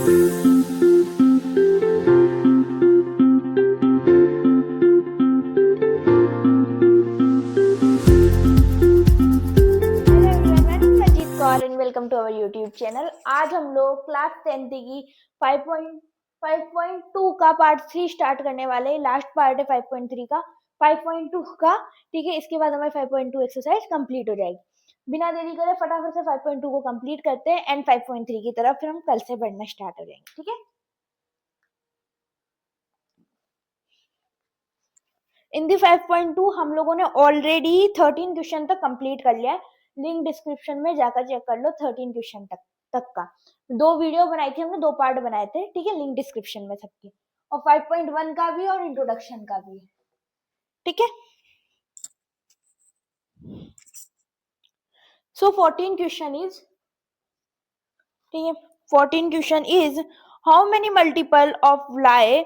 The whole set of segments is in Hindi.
Welcome to our YouTube channel. आज हम लोग क्लास 10th की 5.2 का पार्ट 3 स्टार्ट करने वाले हैं। लास्ट पार्ट है 5.3 का, 5.2 का। ठीक है, इसके बाद हमारी 5.2 एक्सरसाइज कंप्लीट हो जाएगी। बिना देरी करे फटाफट से 5.2 को कंप्लीट करते हैं एंड 5.3 की तरफ फिर हम कल से बढ़ना स्टार्ट हो जाएंगे। ठीक है, इन दी 5.2 हम लोगों ने ऑलरेडी 13 क्वेश्चन तक कंप्लीट कर लिया है। लिंक डिस्क्रिप्शन में जाकर चेक कर लो 13 क्वेश्चन तक का। 2 वीडियो बनाई थी हमने, 2 पार्ट बनाए थे। ठीक है, लिंक डिस्क्रिप्शन में सबकी, और 5.1 का भी और इंट्रोडक्शन का भी। ठीक है, सो 14 क्वेश्चन इज, ठीक है, 14 question is how many multiple of lie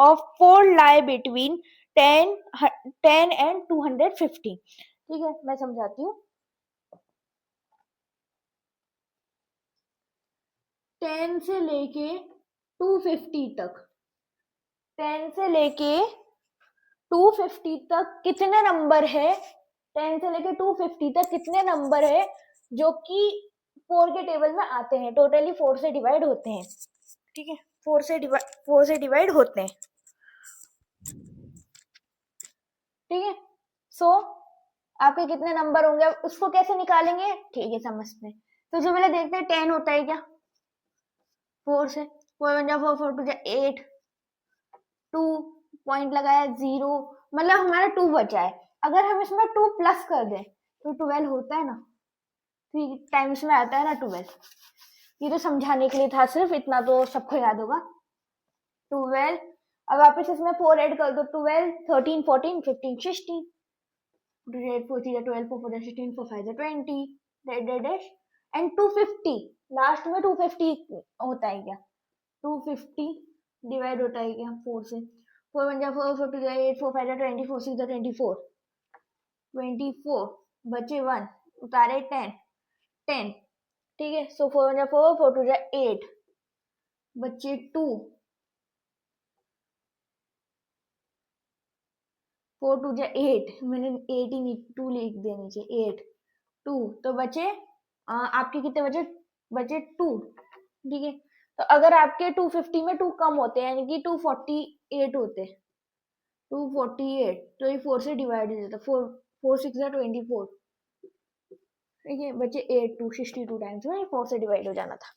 of 4 lie between 10 and 250। ठीक है, मैं समझाती हूँ। 10 से लेके 250 तक, 10 से लेके 250 तक कितने नंबर है? 10 से लेके 250 तक कितने नंबर है जो कि 4 के टेबल में आते हैं? टोटली 4 से डिवाइड होते हैं। ठीक है, 4 से डिवाइड होते हैं। ठीक है, सो आपके कितने नंबर होंगे, उसको कैसे निकालेंगे? ठीक है, समझते हैं। तो जो पहले देखते हैं 10 होता है क्या 4 से, 4 1 4 4 2 8, 2 पॉइंट लगाया 0, मतलब हमारा 2 बचा है। अगर हम इसमें 2 प्लस कर दें तो 12 होता है ना, 3 टाइम्स में आता है ना 12। ये तो समझाने के लिए था, सिर्फ इतना तो सबको याद होगा। 12, अब वापस इसमें 4 ऐड कर दो, 12 13 14 15 16, 8 4 3 12 4 4 16 4 5 20 डैश एंड 250। लास्ट में 250 होता है क्या? 250 डिवाइड होता है क्या 4 से? 4 1 4 4 2 8 4 5 20 4 6 24, 24 बचे 1, उतारे 10, 10। ठीक है, सो 4 1 4 4 2 8, बचे 2, 4 2 8, मैंने 8 ही नहीं 2 लिख दिया नीचे, 8 2, तो बचे आपके कितने बचे? बचे 2। ठीक है, तो अगर आपके 250 में 2 कम होते हैं यानी कि 248 होते, 248, तो ये 4 से डिवाइड हो जाता, 4 4 6 24। ठीक है, बचे 8 2 62 टाइम्स में 4 से डिवाइड हो जाना था।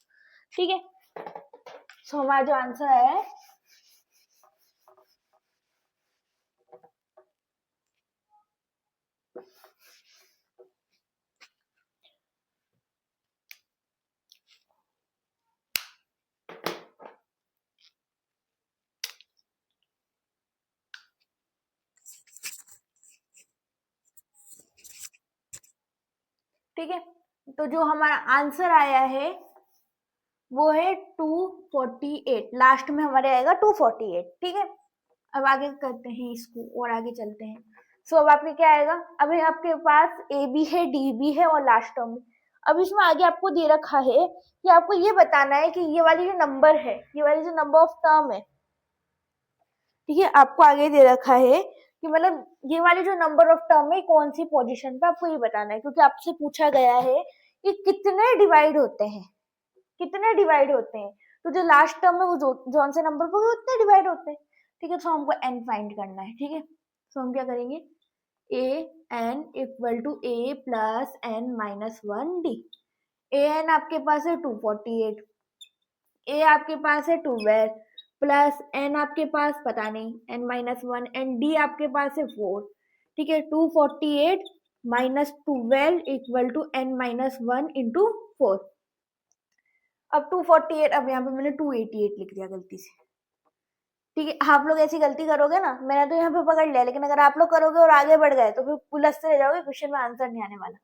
ठीक है, सो हमारा जो आंसर है ठीक है, तो जो हमारा आंसर आया है वो है 248। लास्ट में हमारे आएगा 248। ठीक है, अब आगे करते हैं इसको और आगे चलते हैं। सो अब आपके क्या आएगा? अभी आपके पास ए बी है, डी बी है और लास्ट टर्म। अब इसमें आगे आपको दे रखा है कि आपको ये बताना है कि ये वाली जो नंबर है, ये वाली जो नंबर ऑफ टर्म है, ठीक है, आपको आगे दे रखा है कि मतलब ये वाली जो नंबर ऑफ टर्म है कौन सी पोजीशन पे, आपको ये बताना है। क्योंकि आपसे पूछा गया है कि कितने डिवाइड होते हैं, कितने डिवाइड होते हैं। तो जो लास्ट टर्म है वो जोन से नंबर पर उतने डिवाइड होते हैं। ठीक है, तो हमको एन फाइंड करना है। ठीक है, तो हम क्या करेंगे? A N equal to A plus N minus 1 D. A N आपके पास है 248, ए आपके पास है 12 प्लस एन आपके पास पता नहीं एन माइनस 1, एंड डी आपके पास है 4। ठीक है, 248 minus 12 equal to n minus 1 into 4। अब 248, अब यहाँ पे मैंने 288 लिख दिया गलती से। ठीक है, आप लोग ऐसी गलती करोगे ना, मैंने तो यहाँ पे पकड़ लिया, लेकिन अगर आप लोग करोगे और आगे बढ़ गए तो फिर उलझते रह जाओगे, क्वेश्चन में आंसर नहीं आने वाला।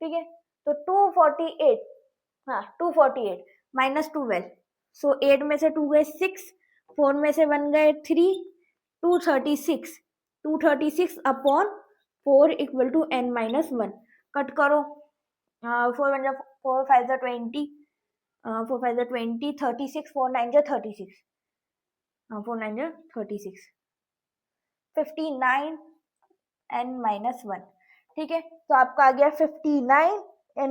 ठीक है, तो 248, हाँ 248 माइनस 12, सो 8 में से 2 गए 6, 4 में से 1 गए 3, 236, 236 upon 4 equal to n minus 1। Cut करो, 4 1 4 5 20, 4 5 20, 36, 4 9 36, 4 9 36, 59 n माइनस 1। ठीक है, तो आपका आ गया 59 n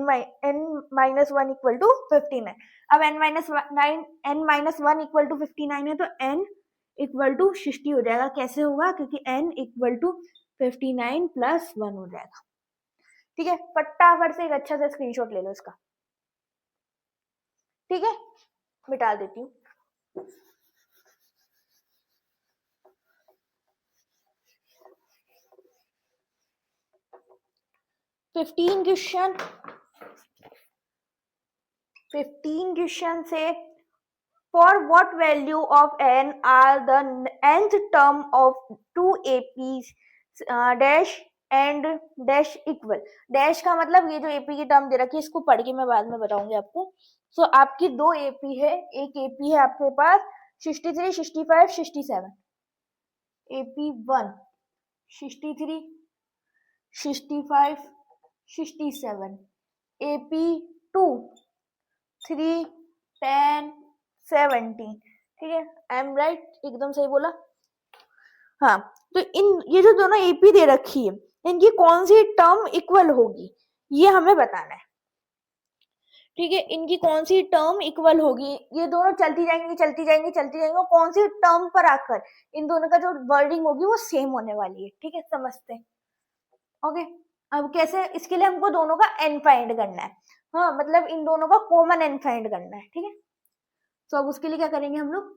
माइनस 1 इक्वल टू 59। अब n माइनस 1 इक्वल टू 59 है, तो n इक्वल टू 60 हो जाएगा। कैसे होगा? क्योंकि n इक्वल टू 59 प्लस 1 हो जाएगा। ठीक है, फटाफट से एक अच्छा सा स्क्रीनशॉट ले लो इसका। ठीक है, मिटा देती हूँ। फिफ्टीन क्वेश्चन से for what value of n are the nth term of two APs dash and dash equal। Dash का मतलब ये जो एपी की टर्म दे रखी है इसको पढ़ के मैं बाद में बताऊंगी आपको। सो आपकी दो एपी है, एक एपी है आपके पास 63, 65, 67, एपी 1 63, 65, 67, एपी 2 3, 10, 17। ठीक है, आई एम राइट, एकदम सही बोला। हाँ, तो ये जो दोनों एपी दे रखी है इनकी कौन सी टर्म इक्वल होगी ये हमें बताना है। ठीक है, इनकी कौन सी टर्म इक्वल होगी, ये दोनों चलती जाएंगी चलती जाएंगी चलती जाएंगी, और कौन सी टर्म पर आकर इन दोनों का जो वर्डिंग होगी वो सेम होने वाली है। ठीक है, समझते हैं। ओके, अब कैसे? इसके लिए हमको दोनों का एन फाइंड करना है। हाँ, मतलब इन दोनों का कॉमन एन फाइंड करना है। ठीक है, तो अब उसके लिए क्या करेंगे हम लोग?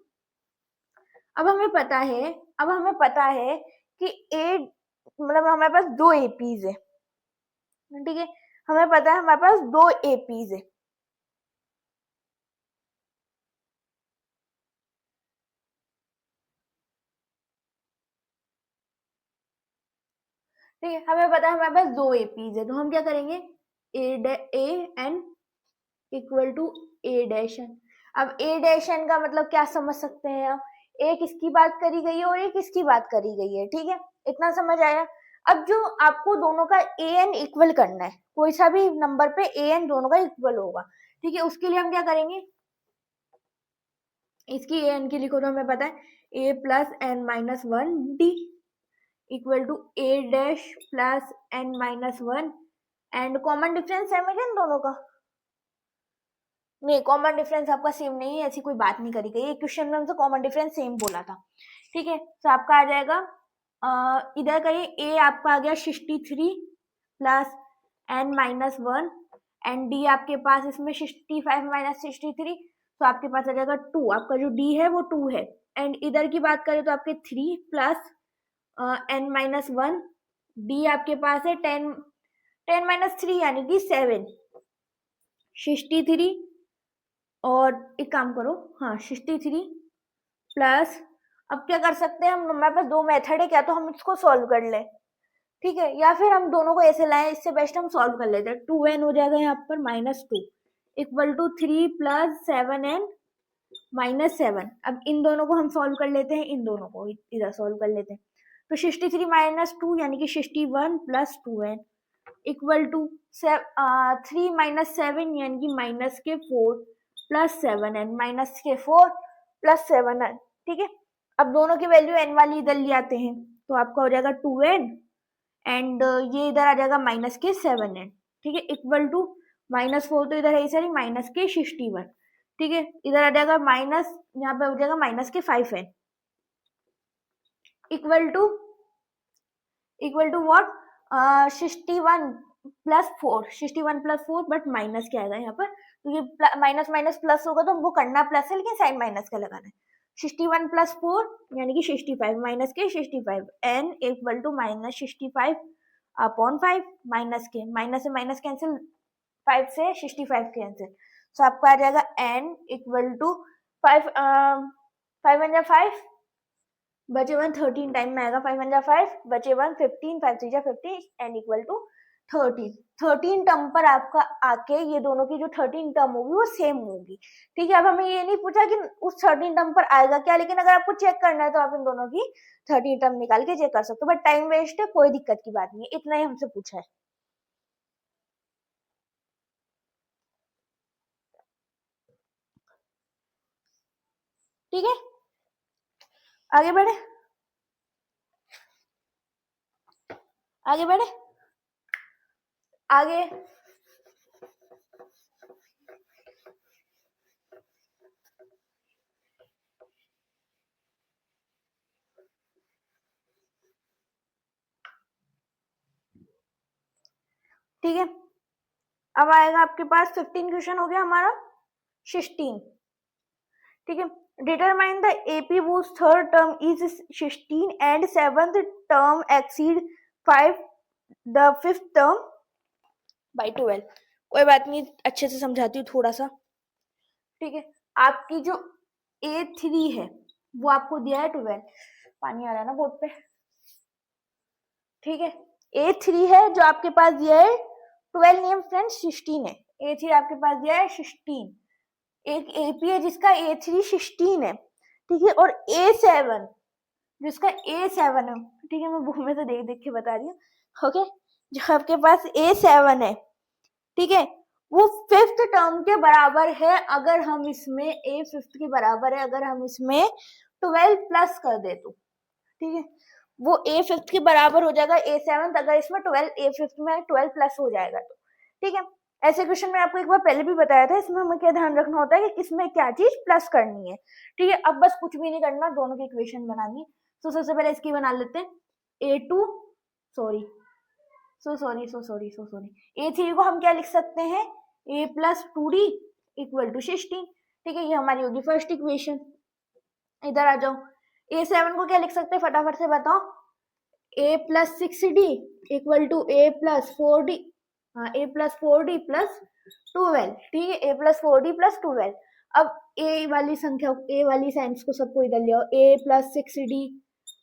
अब हमें पता है कि ए मतलब हमारे पास दो एपीज है। ठीक है, हमें पता है हमारे पास दो एपीज है। ठीक है, हमें पता है हमारे पास दो एपीज है, तो हम क्या करेंगे? A N equal to A dash N. अब ए डैश एन का मतलब क्या समझ सकते हैं आप? एक इसकी बात करी गई है और एक इसकी बात करी गई है। ठीक है, इतना समझ आया। अब जो आपको दोनों का ए एन इक्वल करना है, कोई सा भी नंबर पे ए एन दोनों का इक्वल होगा। ठीक है, उसके लिए हम क्या करेंगे? इसकी ए एन की लिखो तो हमें पता है a plus N minus 1 d equal to A dash plus N minus 1। And common difference है मेरे इन दोनों का? नहीं, कॉमन डिफरेंस आपका सेम नहीं है, ऐसी कोई बात नहीं करी गई। एक क्वेश्चन में हमसे कॉमन डिफरेंस सेम बोला था। ठीक है, तो आपका आ जाएगा इधर करिए, ए आपका आ गया 63 plus N minus 1 and D आपके पास इसमें 65 माइनस 63, तो आपके पास आ जाएगा 2। आपका जो डी है वो 2 है। एंड इधर की बात करें तो आपके 3 प्लस एन माइनस 1, डी आपके पास है 10 माइनस 3 यानी कि 7, 63। और एक काम करो, हाँ 63 प्लस, अब क्या कर सकते हैं हम, हमारे पास दो मेथड है, क्या तो हम इसको सॉल्व कर ले। ठीक है, या फिर हम दोनों को ऐसे लाएं, इससे बेस्ट हम सॉल्व कर लेते हैं। 2n हो जाएगा यहाँ पर minus 2 equal to 3 plus 7n minus 7। अब इन दोनों को हम सॉल्व कर लेते हैं, इन दोनों को इधर सॉल्व कर लेते हैं। तो 63 माइनस 2 यानी कि 61 plus 2n equal to 3 minus 7 यानी कि माइनस के 4 प्लस 7n माइनस के 4 प्लस 7n। ठीक है, अब दोनों की वैल्यू n वाली इधर ले आते हैं, तो आपका हो जाएगा 2n एंड ये इधर आ जाएगा माइनस के 7n। ठीक है, इक्वल टू माइनस 4 तो इधर है सॉरी माइनस के 61। ठीक है, इधर आ जाएगा माइनस, यहाँ पे हो जाएगा माइनस के 5n equal to what 61 plus 4, 61 plus 4, but minus क्या आएगा यहाँ पर, तो ये माइनस माइनस प्लस होगा तो हमको करना प्लस है, लेकिन साइन माइनस का लगाना है। 61 प्लस 4 यानी कि 65 माइनस के 65 n equal to minus 65 upon 5, minus के माइनस से माइनस कैंसिल, 5 से 65 कैंसिल, सो आपका आ जाएगा n इक्वल टू 5 5 1 5 बचे 1 13 टाइम में आएगा, 5 1 5 बचे 1 15, 5 3 50 एंड इक्वल टू 13 टर्म पर आपका आके ये दोनों की जो 13 टर्म होगी वो सेम होगी। ठीक है, अब हमें ये नहीं पूछा कि उस 13 टर्म पर आएगा क्या, लेकिन अगर आपको चेक करना है तो आप इन दोनों की 13 टर्म निकाल के चेक कर सकते हो, बट टाइम वेस्ट है, कोई दिक्कत की बात नहीं है, इतना ही हमसे पूछा है। ठीक है, आगे बढ़े, आगे बढ़े, आगे। ठीक है, अब आएगा आपके पास 15 क्वेश्चन हो गया हमारा 16। ठीक है, determine the AP whose third term is 16 and seventh term exceed 5 the fifth term by 12। कोई बात नहीं, अच्छे से समझाती हूँ थोड़ा सा। ठीक है, आपकी जो A3 है वो आपको दिया है 12, पानी आ रहा है ना बोर्ड पे। ठीक है, A3 है जो आपके पास दिया है 12 नहीं फ्रेंड्स 16 है। A3 आपके पास दिया है 16, एक AP है जिसका A3 16 है। ठीक है, और A7 जिसका A7 है, ठीक है, मैं बुक में से देख देख के बता रही हूँ। ओके, जो आपके पास A7 है, ठीक है, वो फिफ्थ टर्म के बराबर है अगर हम इसमें A फिफ्थ के बराबर है अगर हम इसमें 12 प्लस कर दे तो। ठीक है, वो A फिफ्थ के बराबर हो जाएगा A7 अगर इसमें 12 A फिफ्थ में 12 प्लस हो जाएगा तो। ठीक है, ऐसे क्वेश्चन में आपको एक बार पहले भी बताया था, इसमें हमें क्या ध्यान रखना होता है कि किसमें क्या चीज प्लस करनी है। ठीक है, अब बस कुछ भी नहीं करना, दोनों की इक्वेशन बनानी है। तो सबसे पहले इसकी बना लेते हैं A2 सॉरी A3 को हम क्या लिख सकते हैं, A plus 2D equal to 16। ठीक है, ये हमारी होगी फर्स्ट इक्वेशन। इधर आ जाओ, A7 को क्या लिख सकते हैं फटाफट से बताओ, A plus 6D equal to A plus 4D, हाँ A प्लस 4D प्लस 12। ठीक है, A प्लस 4D प्लस 12। अब A वाली संख्या, A वाली साइंस को सबको इधर ले आओ, A plus 6D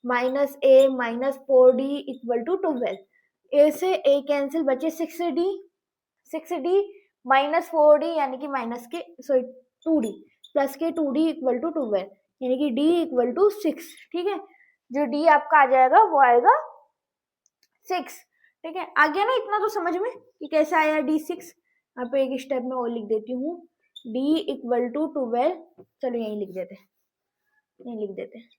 minus A minus 4D equal to 12। A से A कैंसिल, बचे 6D माइनस 4D यानी कि माइनस के सॉरी 2D प्लस के 2D इक्वल टू 12 यानी कि D इक्वल टू 6। ठीक है, जो D आपका आ जाएगा वो आएगा 6। ठीक है, आ गया ना इतना तो समझ में कि कैसे आया D6। यहाँ पे एक स्टेप में और लिख देती हूँ, D इक्वल टू 12, चलो यही लिख देते हैं, यही लिख देते हैं।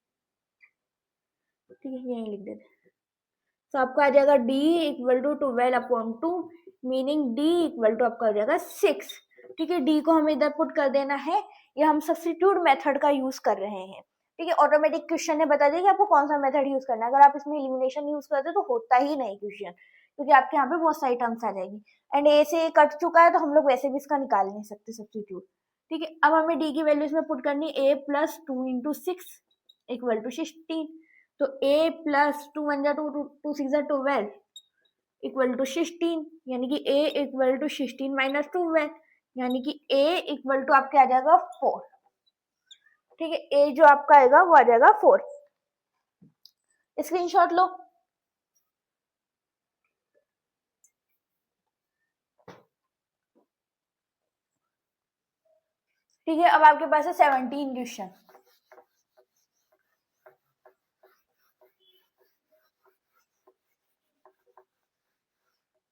ठीक है, यही लिख देते हैं। तो आपका आ जाएगा D equal to 12/2 meaning D equal to आपका आ जाएगा 6। ठीक है, D को हमें इधर पुट कर देना है, ये हम सब्स्टिट्यूट मेथड का यूज कर रहे हैं। ठीक है, ऑटोमेटिक क्वेश्चन ने बता दिया कि आपको कौन सा मेथड यूज करना है। अगर आप इसमें एलिमिनेशन यूज करते तो होता ही नहीं क्वेश्चन, क्योंकि आपके यहाँ पे बहुत सारी टर्म्स आ जाएगी। एंड A से कट चुका है तो हम लोग वैसे भी इसका निकाल नहीं सकते सब्स्टिट्यूट। ठीक है, अब हमें D की वैल्यू इसमें पुट करनी, A plus 2 into 6 equal to 16। तो A प्लस 2 1 2 2 6 12 इक्वल टू 16 यानी कि A इक्वल टू 16 माइनस 12 यानी कि A इक्वल टू आपके आ जाएगा 4। ठीक है, A जो आपका आएगा वो आ जाएगा 4। स्क्रीनशॉट लो। ठीक है, अब आपके पास है 17 question.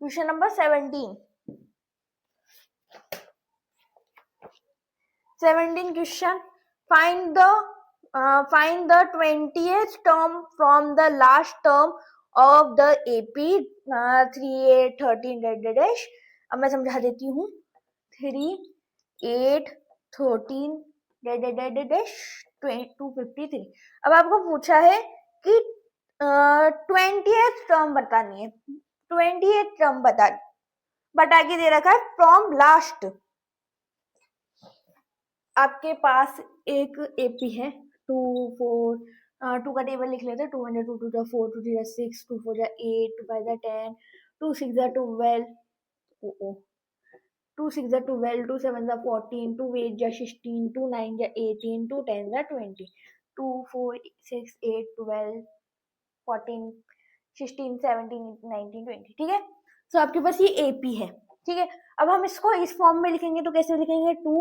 Question number 17 question, find the 20th term from the last term of the AP 3 8 13 dash। अब मैं समझा देती हूँ, 3 8 13 dash 253। अब आपको पूछा है कि 20th टर्म बतानी है, 20th टर्म बता के दे रखा है फ्रॉम लास्ट। आपके पास एक एपी है 2 4 2 का टेबल लिख लेते हैं, 2 1 2 2 4 2 3 6 2 4 8 2 5 10 2 6 12 2 6 12 2 7 14 2 8 16 2 9 18 2 10 20 2 4 6 8 12 14 16 17 19 20। ठीक है, तो आपके पास ये एपी है। ठीक है, अब हम इसको इस फॉर्म में लिखेंगे तो कैसे लिखेंगे, 2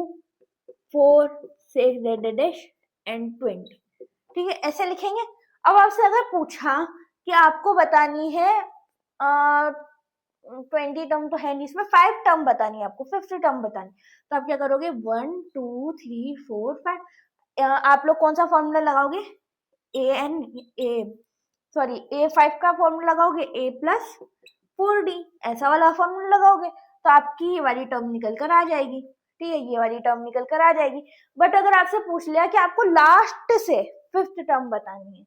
4 6 एंड 20। ठीक है, ऐसे लिखेंगे। अब आपसे अगर पूछा कि आपको बतानी है 20 टर्म तो है नहीं इसमें, 5 टर्म बतानी है आपको, 5th टर्म बतानी, तो आप क्या करोगे, 1 2 3 4 5। आप लोग कौन सा फॉर्मूला लगाओगे, A5 का फॉर्मूला लगाओगे, A+4D ऐसा वाला फॉर्मूला लगाओगे तो आपकी ये वाली टर्म निकल कर आ जाएगी। ठीक है, ये वाली टर्म निकल कर आ जाएगी। बट अगर आपसे पूछ लिया कि आपको लास्ट से 5th टर्म बतानी है,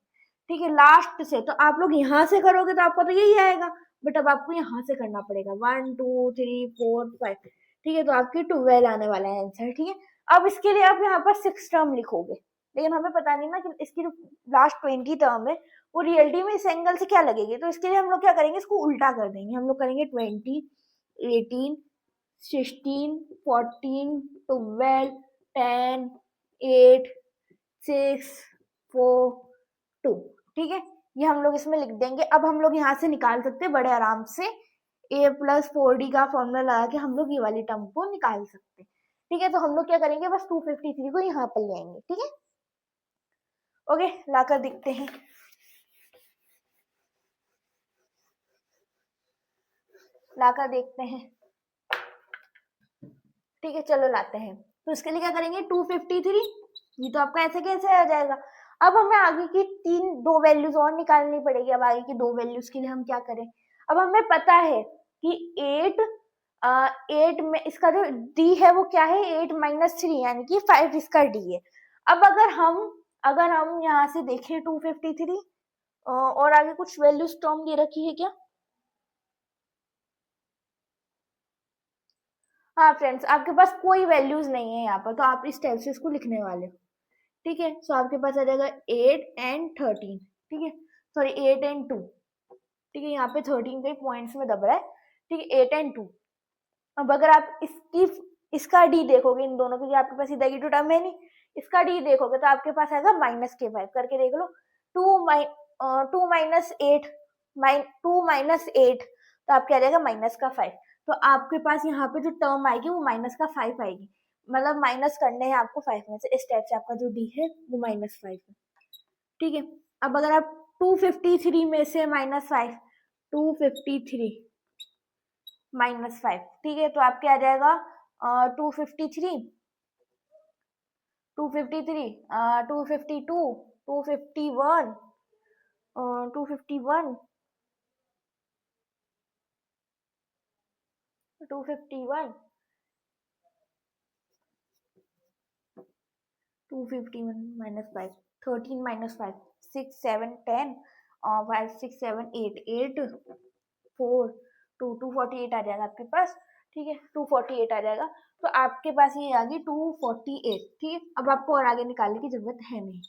ठीक है, लास्ट से, तो आप लोग यहाँ से करोगे तो आपको तो यही आएगा, बट अब आपको यहाँ से करना पड़ेगा 1 2 3 4 5। ठीक है, तो आपकी 12 आने वाला है आंसर। ठीक है, अब इसके लिए आप यहाँ पर 6 टर्म लिखोगे, लेकिन हमें पता नहीं ना कि इसकी जो लास्ट 20 टर्म है वो रियलिटी में इस एंगल से क्या लगेगी, तो इसके लिए हम लोग क्या करेंगे, इसको उल्टा कर देंगे। हम लोग करेंगे 20 18 16 14 12 10 8 6 4 2। ठीक है, ये हम लोग इसमें लिख देंगे। अब हम लोग यहाँ से निकाल सकते हैं बड़े आराम से, A+4D का फॉर्मूला लगा के हम लोग ये वाली टर्म को निकाल सकते हैं। ठीक है, तो हम लोग क्या करेंगे, बस 253 को यहाँ पर ले आएंगे। ठीक है, ओके, लाकर देखते हैं। लाकर देखते हैं। ठीक है, चलो लाते हैं। तो इसके लिए क्या करेंगे, 253, ये तो आपका ऐसे कैसे आ जाएगा। अब हमें आगे की दो वैल्यूज और निकालनी पड़ेगी। अब आगे की दो वैल्यूज के लिए हम क्या करें, अब हमें पता है कि 8 में इसका जो डी है वो क्या है, 8-3 यानी कि 5 इसका डी है। अब अगर हम यहाँ से देखें 253 और आगे कुछ वैल्यूज टर्म दे रखी है क्या, हाँ फ्रेंड्स, आपके पास कोई वैल्यूज नहीं है यहाँ पर, तो आप इस टाइप से इसको लिखने वाले हो। ठीक है, सो आपके पास आ जाएगा 8 एंड 13। ठीक है, सॉरी 8 एंड 2। ठीक है, यहाँ पे 13 के पॉइंट्स में दब रहा है। ठीक है, 8 एंड 2। अब अगर आप इसका डी देखोगे, इन दोनों की, आपके पास इधर की तो टर्म है नहीं, इसका डी देखोगे तो आपके पास आएगा -5 करके देख लो। 2 माइनस 8 तो आपके आ जाएगा -5। तो आपके पास यहाँ पे जो टर्म आएगी वो -5 आएगी, मतलब माइनस करने हैं आपको 5 में से। इस टाइप से आपका जो डी है वो -5 है। ठीक है, अब अगर आप 253 में से -5, 253 -5, ठीक है, तो आपके आ जाएगा 253 252 251 251 251 251 -5 13 -5 6 7 10 5 6 7 8 8 4 2 248 आ जाएगा आपके पास। ठीक है, 248 आ जाएगा। तो आपके पास ये आ गई 248। ठीक है, अब आपको और आगे निकालने की जरूरत है नहीं।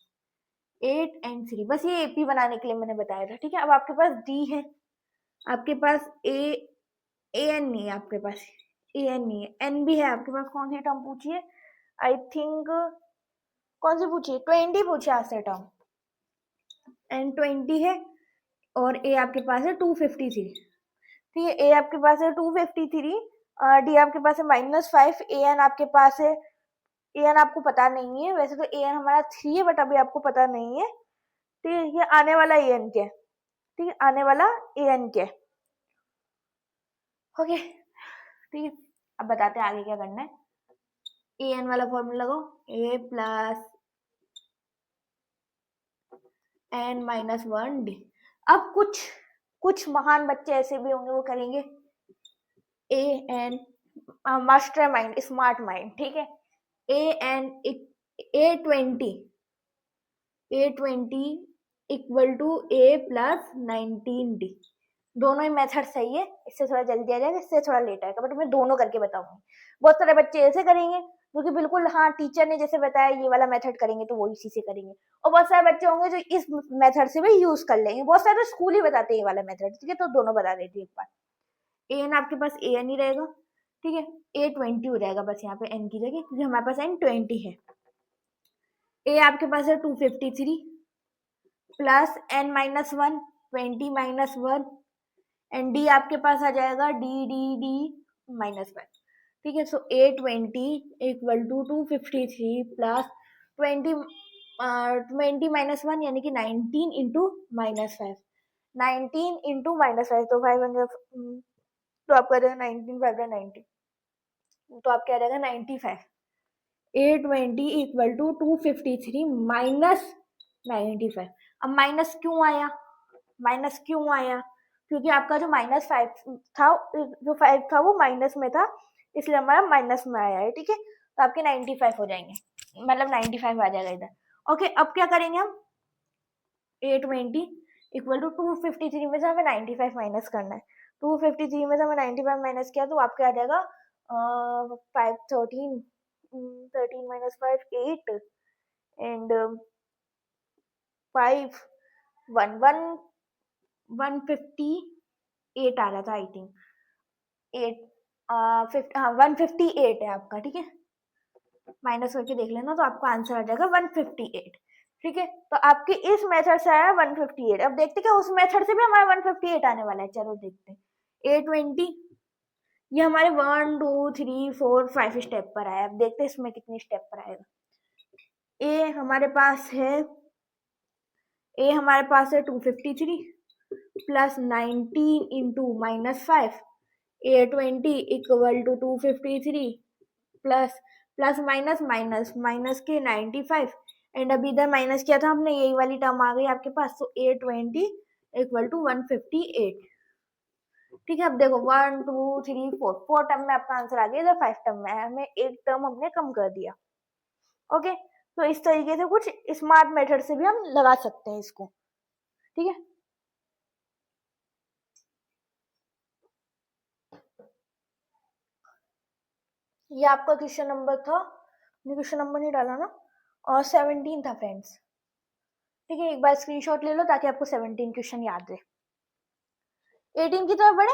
8 एंड 3 बस ये एपी बनाने के लिए मैंने बताया था। ठीक है, अब आपके पास डी है, आपके पास ए एन नहीं है, आपके पास ए एन नहीं है, एन भी है आपके पास। कौन सी टर्म पूछी है, आई थिंक कौन सी पूछी है, 20 पूछी आज से टर्म, एन 20 है, और ए आपके पास है 253। ठीक है, ए आपके पास है 253, डी आपके पास है -5, ए एन आपके पास है, ए एन आपको पता नहीं है, वैसे तो ए एन हमारा 3 है बट अभी आपको पता नहीं है। ठीक है, ये आने वाला ए एन क्या है, ठीक है, आने वाला ए एन क्या है। ओके, ठीक है, अब बताते हैं आगे क्या करना है। ए एन वाला फॉर्मूला लगाओ, A+N-1D। अब कुछ महान बच्चे ऐसे भी होंगे वो करेंगे ए n, master mind, smart mind. ठीक है, A20 इक्वल टू A+19D। दोनों ही मेथड सही है, इससे थोड़ा जल्दी आ जाएगा, इससे थोड़ा लेट आएगा, बट मैं दोनों करके बताऊंगी। बहुत सारे बच्चे ऐसे करेंगे जो कि बिल्कुल, हाँ टीचर ने जैसे बताया ये वाला मेथड करेंगे तो वो इसी से करेंगे, और बहुत सारे बच्चे होंगे जो इस मेथड से भी यूज कर लेंगे। बहुत सारे तो स्कूल ही बताते हैं ये वाला मेथड। ठीक है, तो दोनों बता देती है एक बार। ए एन आपके पास ए एन ही रहेगा। ठीक है, A20 हो जाएगा बस यहाँ पे एन की जगह, क्योंकि हमारे पास N20 है। ए आपके पास है 253 प्लस N-1 20 -1, एंड डी आपके पास आ जाएगा D -5। ठीक है, सो A20 इक्वल टू 253 प्लस 20 -1 यानी कि 19 इंटू -5, 19 इंटू -5, तो 500, तो आपका आ जाएगा 19 5 90, तो आपका आ जाएगा 95। A20 equal to 253 minus 95। अब माइनस क्यों आया, माइनस क्यों आया, क्योंकि आपका जो -5 था, जो 5 था वो माइनस में था, इसलिए हमारा माइनस में आया है। ठीक है, तो आपके 95 हो जाएंगे, मतलब 95 आ जाएगा इधर। ओके, अब क्या करेंगे हम, A20 इक्वल टू 253 में से हमें 95 माइनस करना है। 253 में से हमें 95 माइनस किया तो आपके आ जाएगा 13 माइनस 5 8 एंड 5 158 आ रहा था, आई थिंक 158 है आपका। ठीक है, माइनस करके देख लेना तो आपका आंसर आ जाएगा 158। ठीक है, तो आपके इस मेथड से आया 158। अब देखते क्या उस मेथड से भी हमारा 158 आने वाला है। चलो देखते हैं। A20 ये हमारे 1 2 3 4 5 स्टेप पर आया। अब देखते हैं इसमें कितने स्टेप पर आएगा। ए हमारे पास है 253 plus 19 into -5, A20 equal to 253 plus plus minus minus minus के 95 एंड अभी इधर माइनस किया था हमने, यही वाली टर्म आ गई आपके पास, तो A20 इक्वल टू 158। ठीक है, अब देखो 1 2 3 4 टर्म में आपका आंसर आ गया, इधर 5 टर्म में है, हमें एक टर्म हमने कम कर दिया। ओके, तो इस तरीके से कुछ स्मार्ट मेथड से भी हम लगा सकते हैं इसको। ठीक है, ये आपका क्वेश्चन नंबर था, क्वेश्चन नंबर नहीं डाला ना, और 17 था फ्रेंड्स। ठीक है, एक बार स्क्रीनशॉट ले लो ताकि आपको 17 क्वेश्चन याद रहे। 18 की तरफ बढ़े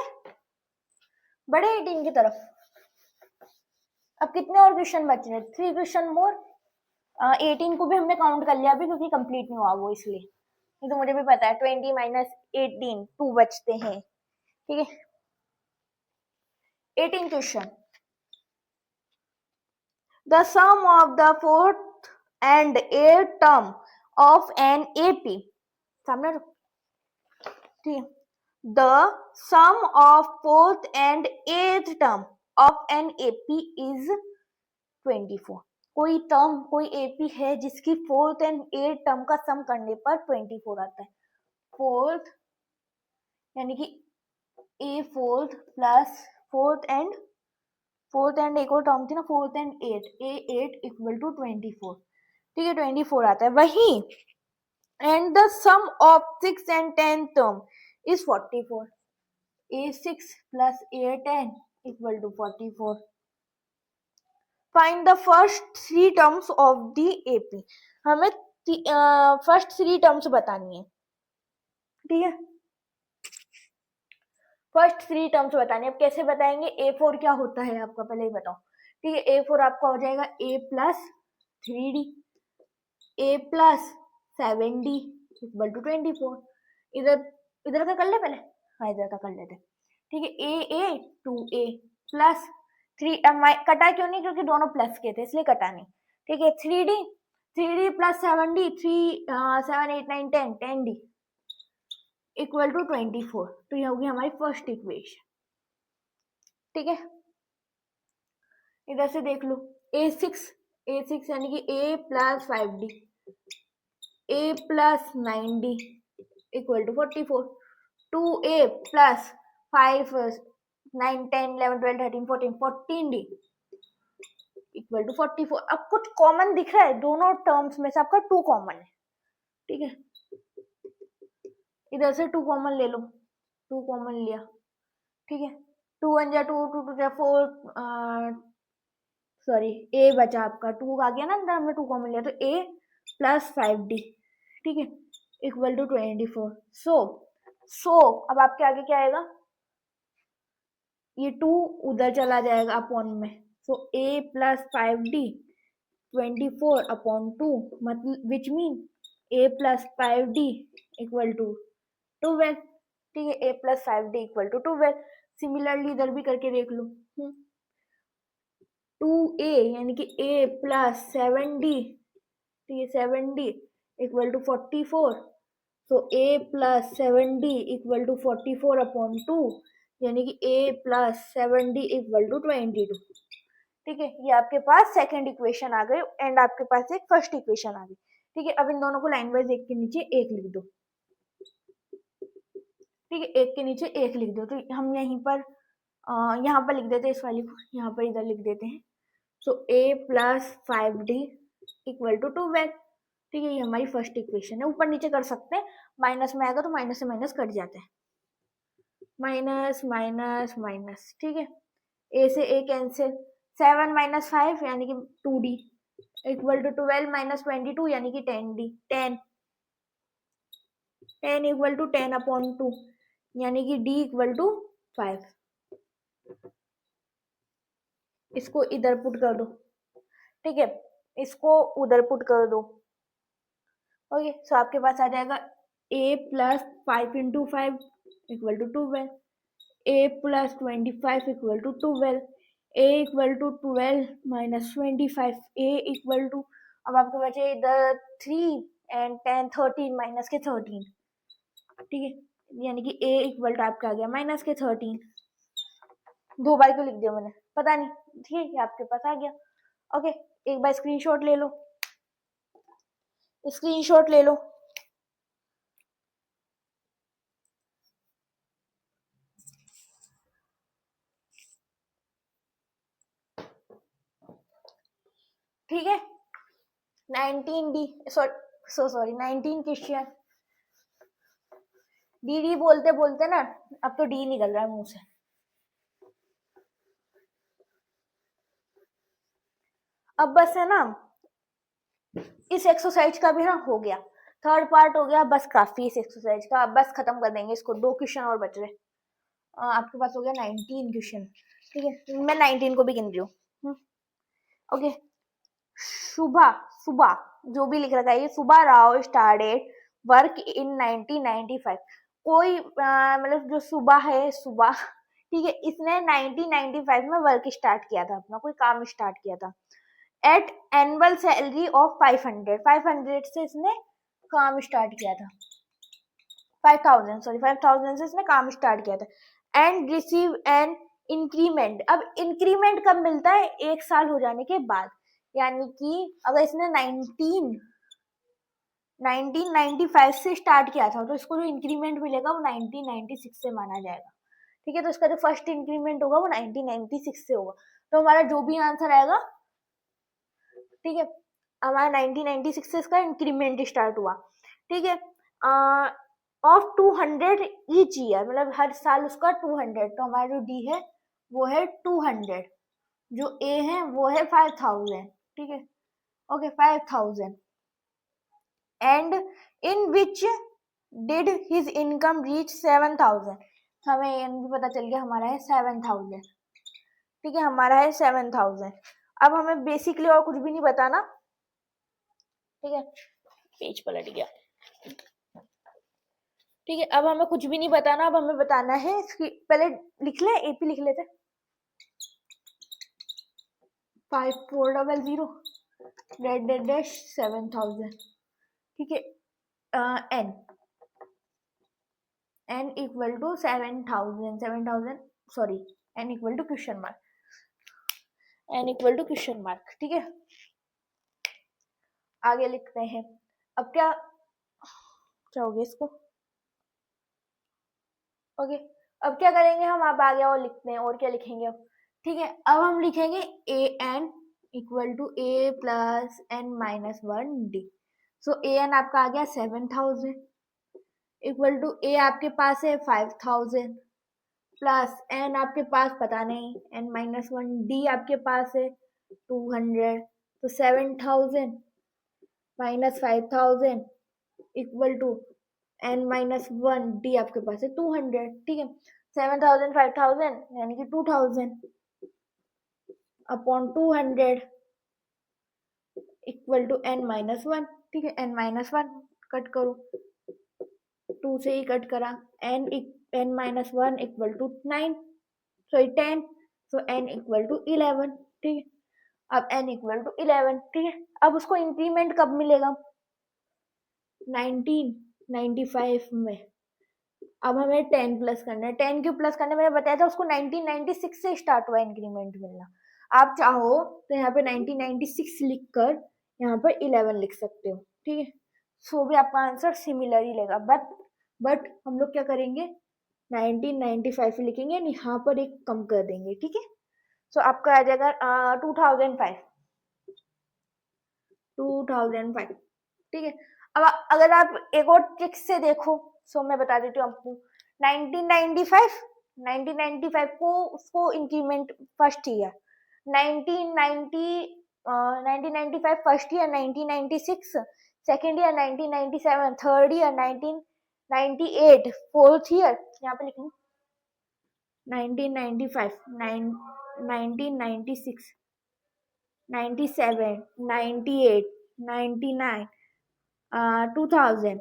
18 की तरफ। अब कितने और क्वेश्चन बच रहे, 3 क्वेश्चन मोर। 18 को भी हमने काउंट कर लिया अभी, क्योंकि कंप्लीट नहीं हुआ वो, इसलिए। ये तो मुझे भी पता है, 20 माइनस 18 2 बचते हैं। ठीक है, 18 question. The sum of the fourth and eighth term of an AP, सामने ठीक है, the sum of fourth and eighth term of an AP is 24। कोई टर्म, कोई AP है जिसकी फोर्थ एंड एट टर्म का सम करने पर 24 आता है। फोर्थ यानी कि A fourth plus fourth and एक और टर्म थी ना, fourth and eight, A8 equal to 24। ठीक है, 24 आता है। वही and the sum of 6 and 10 term is 44। A6 plus A10 equal to 44। Find the first 3 terms of the AP। हमें फर्स्ट 3 टर्म्स बतानी है। ठीक है, फर्स्ट 3 टर्म्स बतानी है। अब कैसे बताएंगे, A4 क्या होता है आपका पहले ही बताओ। ठीक है, A4 आपका हो जाएगा A plus 3D, A plus 7D equal to 24। इधर इधर का कर ले पहले, हाँ इधर का कर लेते। ठीक है, A 2A प्लस 3, कटा क्यों नहीं, क्योंकि दोनों प्लस के थे इसलिए कटा नहीं। ठीक है, 3D plus 7D 7 8 9 10 10D equal to 24। तो ये होगी हमारी फर्स्ट इक्वेशन। ठीक है, इधर से देख लो, A6 यानी कि A plus 5D, A plus 9D इक्वल to 44। 2A plus 5 9 10 11 12 13 14 14D equal to 44। अब कुछ कॉमन दिख रहा है दोनों टर्म्स में से, आपका 2 कॉमन है। ठीक है, इधर से 2 कॉमन ले लो, 2 कॉमन लिया। ठीक है, 2 1 जा 2 2 2 जा 4, सॉरी A बचा आपका, 2 आ गया ना अंदर, हमने 2 कॉमन लिया तो A प्लस 5D। ठीक है, इक्वल टू 24। सो अब आपके आगे क्या आएगा, ये 2 उधर चला जाएगा अपॉन में, सो A प्लस 5D 24 अपॉन 2, मतलब which mean A plus 5D equal to 12। ठीक है, A plus 5D equal to 12। Similarly इधर भी करके देख लो, 2A यानी कि A प्लस 7D, ठीक है 7D equal to 44। So A plus 7D equal to 44 upon 2, यानी कि A plus 7D equal to 22। ठीक है, ये आपके पास सेकंड इक्वेशन आ गई एंड आपके पास एक फर्स्ट इक्वेशन आ गई। ठीक है, अब इन दोनों को लाइन वाइज एक के नीचे एक लिख दो। ठीक है, एक के नीचे एक लिख दो। तो हम यहाँ पर लिख देते हैं इस वाली को, यहाँ पर इधर लिख देते हैं। So a plus 5d equal to 12। ठीक है, ये हमारी फर्स्ट इक्वेशन है। ऊपर नीचे कर सकते हैं, माइनस में आएगा तो माइनस से माइनस कट जाता है, माइनस माइनस माइनस। ठीक है, a से a कैंसिल, 7 माइनस 5 यानी कि 2d इक्वल टू 12 माइनस 22 यानी कि 10d, 10 इक्वल टू 10 अपॉन 2 यानी कि d इक्वल टू 5। इसको इधर पुट कर दो। ठीक है, इसको उधर पुट कर दो। ओके, सो आपके पास आ जाएगा a plus 5 into 5 equal to 12, a plus 25 equal to 12, a equal to 12 minus 25, a equal to, अब आपके बचे इधर 3 एंड 10 13 माइनस के 13। ठीक है, यानी कि a इक्वल टू आपका आ गया माइनस के 13। 2 बार क्यों लिख दिया मैंने पता नहीं। ठीक है, ये आपके पास आ गया। ओके, एक बार स्क्रीनशॉट ले लो, स्क्रीनशॉट ले लो। ठीक है, 19d सॉरी 19 क्वेश्चन। डी बोलते बोलते ना अब तो डी निकल रहा है मुंह से। अब बस है ना, इस एक्सरसाइज का भी ना हो गया, थर्ड पार्ट हो गया, बस काफी इस एक्सरसाइज का, अब बस खत्म कर देंगे इसको। 2 क्वेश्चन और बच रहे। आपके पास हो गया 19 क्वेश्चन। ठीक है, मैं 19 को भी गिन रही हूँ। ओके, सुबह सुबह जो भी लिख रखा है ये, सुबह राव स्टार्टेड वर्क इन 1995। कोई मतलब जो सुबह है, सुबह, ठीक है, इसने 1995 में वर्क स्टार्ट किया था, अपना कोई काम स्टार्ट किया था। एट एनुअल सैलरी ऑफ 500 से इसने काम स्टार्ट किया था। 5,000 से इसने काम स्टार्ट किया था। And receive an increment. अब इंक्रीमेंट कब मिलता है? 1 साल हो जाने के बाद। यानी कि अगर इसने 1995 से स्टार्ट किया था तो इसको जो इंक्रीमेंट मिलेगा वो 1996 से माना जाएगा। ठीक है, तो इसका जो फर्स्ट इंक्रीमेंट होगा वो 1996 से होगा। तो हमारा जो भी आंसर आएगा, ठीक है, हमारा 1996 से इसका इंक्रीमेंट स्टार्ट हुआ। ठीक है, ऑफ 200 ईच ईयर, मतलब हर साल उसका 200। तो हमारा जो डी है वो है 200, जो ए है वो है 5000। ठीक है, okay 5000। And in which did his income reach 7000। हमें ये भी पता चल गया हमारा है 7000। ठीक है, हमारा है 7000। अब हमें बेसिकली और कुछ भी नहीं बताना। ठीक है, पेज पलट गया। ठीक है, अब हमें कुछ भी नहीं बताना, अब हमें बताना है इसकी, पहले लिख ले, एपी लिख लेते। 5400 डैश 7000। ठीक है, n equal to 7000 sorry, n equal to question mark, n equal to question mark. ठीक है, आगे लिखते हैं। अब क्या हो गया इसको? ओके, अब क्या करेंगे हम, आप आगे और लिखते हैं, और क्या लिखेंगे अब? ठीक है, अब हम लिखेंगे a N equal to A plus N minus 1d। So a n आपका आ गया 7000 इक्वल टू ए आपके पास है 5000 प्लस एन आपके पास पता नहीं, एन माइनस 1d आपके पास है 200। तो 7000 minus 5000 equal to n minus 1d आपके पास है 200। ठीक है, 7000 5000 यानी कि 2000 upon 200 equal to n minus 1। ठीक है, एन माइनस 1 कट करो, 2 से ही कट करा, n minus 1 equal to 9 sorry 10। So n equal to 11। ठीक है, अब एन इक्वल टू 11। ठीक है, अब उसको इंक्रीमेंट कब मिलेगा? 1995 में। अब हमें 10 प्लस करना है। 10 क्यों प्लस करना है? मैंने बताया था उसको 1996 से स्टार्ट हुआ इंक्रीमेंट मिलना। आप चाहो तो यहाँ पे 1996 लिखकर यहाँ पर 11 लिख सकते हो, ठीक है। सो भी आपका आंसर सिमिलर ही लेगा, बट हम लोग क्या करेंगे, 1995 लिखेंगे, यहाँ पर एक कम कर देंगे, ठीक है। सो आपका आ जाएगा 2005, 2005, ठीक है। अब अगर आप एक और ट्रिक से देखो, सो मैं बता देती हूँ आपको। 1995, 1995 को उसको increment first year, 1990 1995 first year, 1996 second year, 1997 third year, 1998 fourth year, यहाँ पे लिखेंगे 1995, 1996, 97, 98, 99, 2000,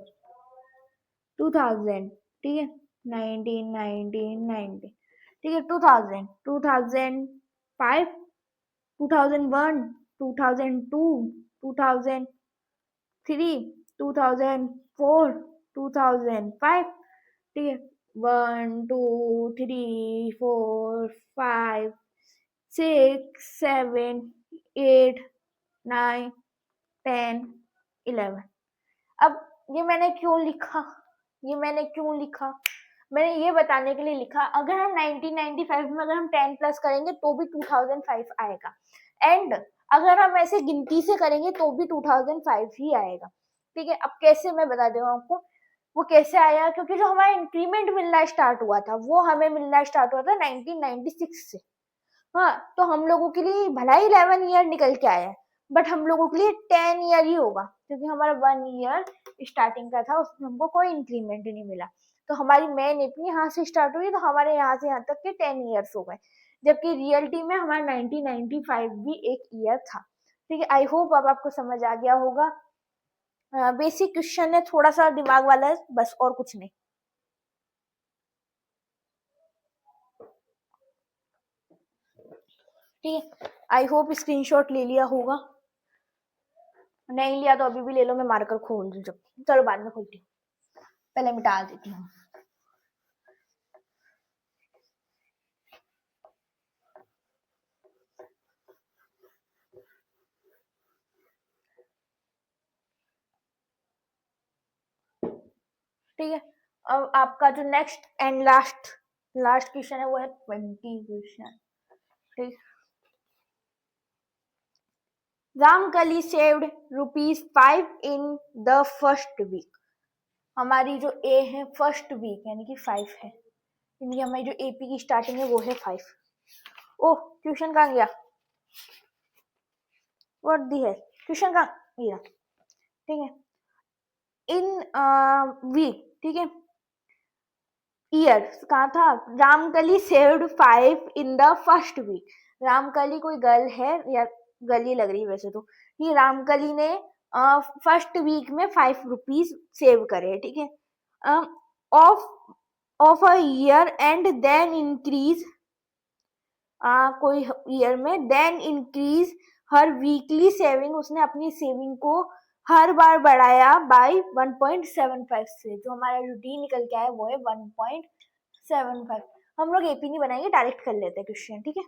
2000, ठीक है, 1990, ठीक है, 2000, 2005, 2001, 2002, 2003, 2004, 2005, ठीक है, 1 2 3 4 5 6 7 8 9 10 11। अब ये मैंने क्यों लिखा, मैंने ये बताने के लिए लिखा, अगर हम 1995 में अगर हम 10 प्लस करेंगे तो भी 2005 आएगा, एंड अगर हम ऐसे गिनती से करेंगे तो भी 2005 ही आएगा, ठीक है। अब कैसे, मैं बता दूँ आपको वो कैसे आया, क्योंकि जो हमारा इंक्रीमेंट मिलना स्टार्ट हुआ था वो हमें मिलना स्टार्ट हुआ था 1996 से। हाँ, तो हम लोगों के लिए भला ही 11 ईयर निकल के आया है, बट हम लोगों के लिए 10 ईयर ही होगा, क्योंकि हमारा 1 ईयर स्टार्टिंग का था, उसमें हमको कोई इंक्रीमेंट नहीं मिला। तो हमारी मेन एपी यहाँ से स्टार्ट हुई, तो हमारे यहाँ से यहाँ तक के 10 ईयर्स हो गए, जबकि रियलिटी में हमारा 1995 भी एक ईयर था, ठीक है। आई होप अब आपको समझ आ गया होगा। बेसिक क्वेश्चन है, थोड़ा सा दिमाग वाला है बस, और कुछ नहीं, ठीक है। आई होप स्क्रीनशॉट ले लिया होगा, नहीं लिया तो अभी भी ले लो, मैं मार्कर खोल दूँ जब, चलो बाद में खोलती हूँ, पहले मिटा देती हूँ। ठीक है, अब आपका जो नेक्स्ट एंड लास्ट क्वेश्चन है वो है 20 क्वेश्चन, ठीक। Ramkali saved ₹5 in the first week. हमारी जो ए है फर्स्ट वीक यानी कि 5 है, यानी हमारी जो एपी की स्टार्टिंग है वो है 5। ओह, ट्यूशन कहाँ गया, व्हाट दी है, ट्यूशन कहाँ गया, ठीक है। इन वीक, ठीक है, ईयर कहा था, Ramkali saved 5 in the first week. Ramkali कोई गर्ल है या गली लग रही है वैसे तो, ये रामकली ने फर्स्ट वीक में ₹5 सेव करे, ठीक है, of of a year and then increase, कोई ईयर में, देन इंक्रीज हर वीकली सेविंग, उसने अपनी सेविंग को हर बार बढ़ाया बाय 1.75 से, जो हमारा रूटीन निकल के आया वो है 1.75। हम लोग एपी नहीं बनाएंगे, डायरेक्ट कर लेते हैं क्वेश्चन, ठीक है,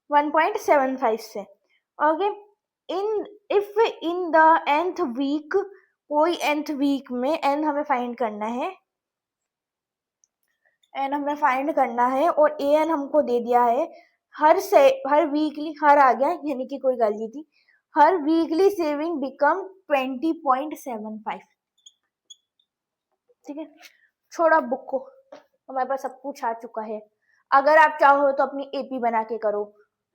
1.75 से, okay. In if in the nth week, कोई nth वीक में n हमें फाइंड करना है, एन हमें फाइंड करना है, और ए एन हमको दे दिया है, हर वीकली, हर आ गया यानी कि कोई गलती थी, हर वीकली सेविंग बिकम 20.75, ठीक है। छोड़ा बुक को, हमारे पास सब कुछ आ चुका है। अगर आप चाहो तो अपनी एपी बना के करो,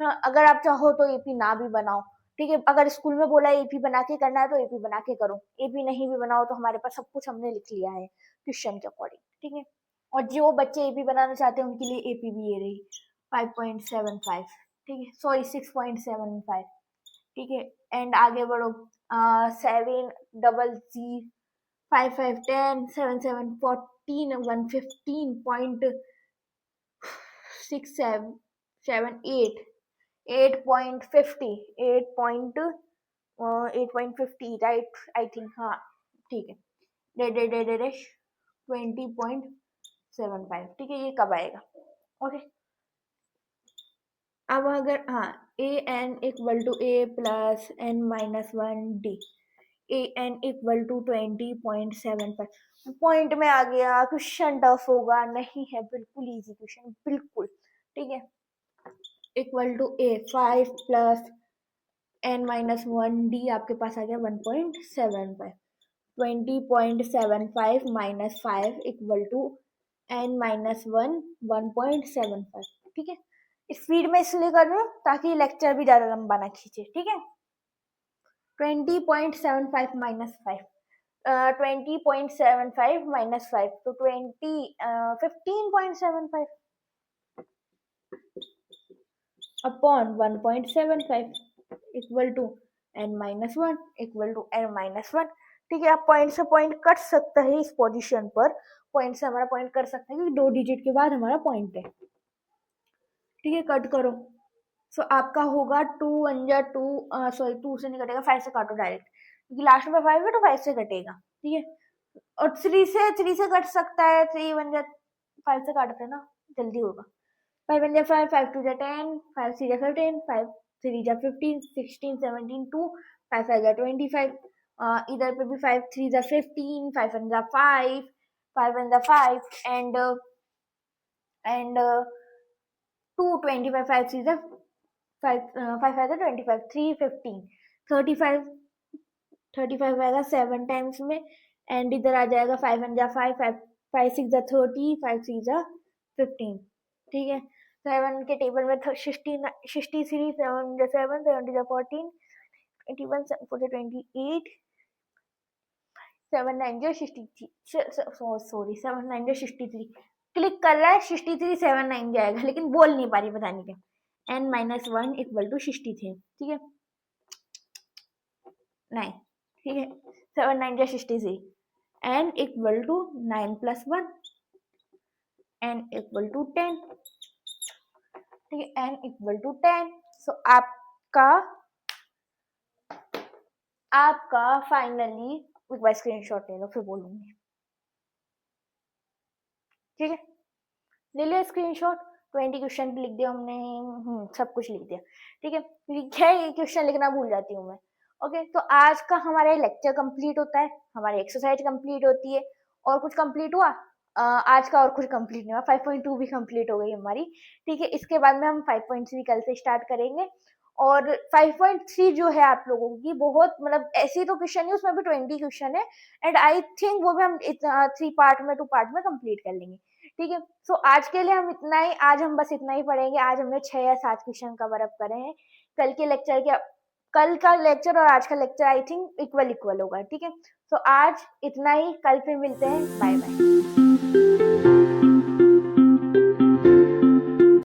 हाँ, अगर आप चाहो तो एपी ना भी बनाओ, ठीक है। अगर स्कूल में बोला एपी बना के करना है तो एपी बना के करो, एपी नहीं भी बनाओ तो हमारे पास सब कुछ हमने लिख लिया है क्वेश्चन के अकॉर्डिंग, ठीक है। और जो बच्चे एपी बनाना चाहते हैं उनके लिए एपी भी ये रही 5.75, ठीक है, सॉरी 6.75, ठीक है। एंड आगे बढ़ो, 7 7 8.50, 8.50 राइट, आई थिंक, हाँ, ठीक है, 20.75, ठीक है। ये कब आएगा, ओके। अब अगर हाँ a N equal to A plus N minus one d, A N equal to 20.75, point में आ गया। क्वेश्चन टफ होगा नहीं है, बिल्कुल इजी क्वेश्चन, बिल्कुल ठीक है। Equal to a 5 plus N minus one d, आपके पास आ गया 1.75। 20.75 minus 5 equal to n minus one 1.75, ठीक है। स्पीड में इसलिए कर रही हूँ ताकि लेक्चर भी ज्यादा लंबा ना खींचे, ठीक है। 20.75 माइनस 5, 20.75 माइनस 5 तो 15.75 upon 1.75 equal to n minus one equal to n minus one, ठीक है। आप पॉइंट से पॉइंट कट सकता है इस पोजीशन पर, पॉइंट से हमारा पॉइंट कर सकते हैं क्योंकि 2 डिजिट के बाद हमारा पॉइंट है, ठीक है। कट करो, सो आपका होगा 2 1 जा 2, सॉरी 2 से नहीं कटेगा, 5 से काटो डायरेक्ट क्योंकि लास्ट में 5 है तो 5 से कटेगा, ठीक है। और 3 से कट सकता है, 3 1 जा 5 से काटते हैं ना, जल्दी होगा। 5 1 जा 5, 5 2 जा 10, 5 3 जा 15, 5 3 जा 15, 16 17 2, 5 5 जा 25, इधर पे भी 5 3 जा 15, 5 1 जा 5, 5 1 जा 5 एंड 2 25, 5 3 जा 5 5 5 जा 25, 3 15, 35 35 आएगा 7 टाइम्स में, एंड इधर आ जाएगा 5 1 जा 5, 5 6 जा 30, 5 3 जा 15, ठीक है। 7 के टेबल में 63, 7 जा 7, 7 जा 14, 21 4 जा 28, 7 9 जा 63, सॉरी 7 9 जा 63, क्लिक कर रहा है 63 7 9 जाएगा लेकिन बोल नहीं पा रही, पता नहीं क्या। n minus one equal to 63, ठीक है। 9, ठीक है। 7 9 जा 63, n equal to 9 plus 1, n equal to 10, ठीक है। n इक्वल टू 10, सो आपका फाइनली, एक बार स्क्रीनशॉट ले लो फिर बोलूंगी, ठीक है। ले लिया स्क्रीनशॉट, 20 क्वेश्चन लिख दिया हमने, सब कुछ लिख दिया, ठीक है। क्या क्वेश्चन लिखना भूल जाती हूँ मैं, ओके। तो आज का हमारा लेक्चर कंप्लीट होता है, हमारी एक्सरसाइज कंप्लीट होती है, और कुछ कंप्लीट हुआ आज का? और कुछ कंप्लीट नहीं हुआ, 5.2 भी कंप्लीट हो गई हमारी, ठीक है। इसके बाद में हम 5.3 कल से स्टार्ट करेंगे, और 5.3 जो है आप लोगों की बहुत मतलब ऐसी तो क्वेश्चन है, उसमें भी 20 क्वेश्चन है, एंड आई थिंक वो भी हम 3 पार्ट में 2 पार्ट में कंप्लीट कर लेंगे, ठीक है। सो आज के लिए हम इतना ही, आज हम बस इतना ही पढ़ेंगे। आज हमने 6 या 7 क्वेश्चन कवर अप करे हैं। कल का लेक्चर और आज का लेक्चर आई थिंक इक्वल होगा, ठीक है। सो आज इतना ही, कल फिर मिलते हैं, बाय बाय।